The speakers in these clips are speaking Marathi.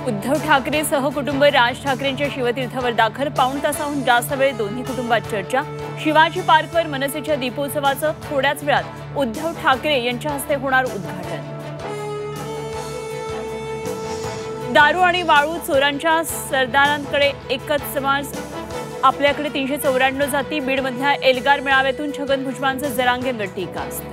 उद्धव ठाकरे सहकुटुंब राज ठाकरेंच्या शिवतीर्थावर दाखल. पाऊण तासाहून जास्त वेळ दोन्ही कुटुंबात चर्चा. शिवाजी पार्कवर मनसेच्या दीपोत्सवाचं थोड्याच वेळात उद्धव ठाकरे यांच्या हस्ते होणार उद्घाटन. दारू आणि वाळू चोरांच्या सरदारांकडे एकच समाज. आपल्याकडे 394 जाती. बीडमधल्या एल्गार मेळाव्यातून छगन भुजबळांचं जरांगेंवर टीकास्त्र.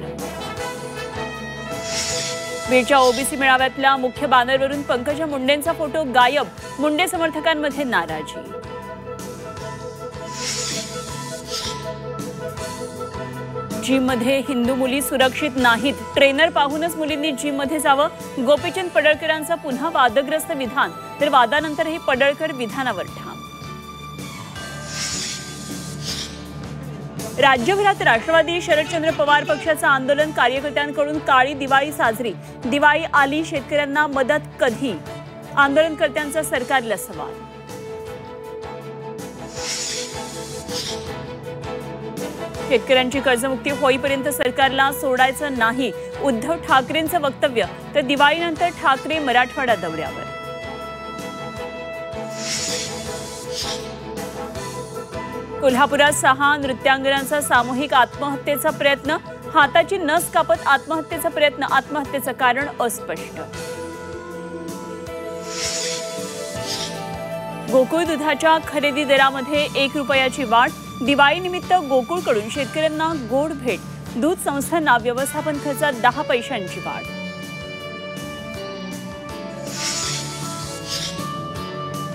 बीडच्या ओबीसी मेळाव्यातल्या मुख्य बॅनरवरून पंकजा मुंडेंचा फोटो गायब. मुंडे समर्थकांमध्ये नाराजी. जिममध्ये हिंदू मुली सुरक्षित नाहीत. ट्रेनर पाहूनच मुलींनी जिममध्ये जावं. गोपीचंद पडळकरांचं पुन्हा वादग्रस्त विधान. तर वादानंतरही पडळकर विधानावर ठाम. राज्यभरात राष्ट्रवादी शरदचंद्र पवार पक्षाचं आंदोलन. कार्यकर्त्यांकडून काळी दिवाळी साजरी. दिवाळी आली, शेतकऱ्यांना मदत कधी? आंदोलनकर्त्यांचा सरकारला सवाल. शेतकऱ्यांची कर्जमुक्ती होईपर्यंत सरकारला सोडायचं नाही. उद्धव ठाकरेंचं वक्तव्य. तर दिवाळीनंतर ठाकरे मराठवाडा दौऱ्यावर. कोल्हापुरात 6 नृत्यांगनांचा सामूहिक आत्महत्येचा प्रयत्न. हाताची नस कापत आत्महत्येचा प्रयत्न. आत्महत्येचं कारण अस्पष्ट. गोकुळ दुधाच्या खरेदी दरामध्ये 1 रुपयाची वाढ. दिवाळीनिमित्त गोकुळकडून शेतकऱ्यांना गोड भेट. दूध संस्थांना व्यवस्थापन खर्चात 10 पैशांची वाढ.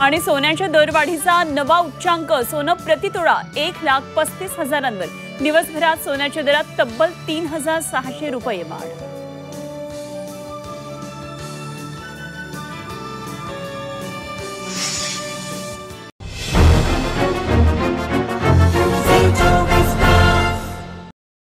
आणि सोन्याच्या दरवाढीचा नवा उच्चांक. सोनं प्रतितोळा 1,35,000 दिवसभरात सोन्याच्या दरात तब्बल 3,600 रुपये वाढ.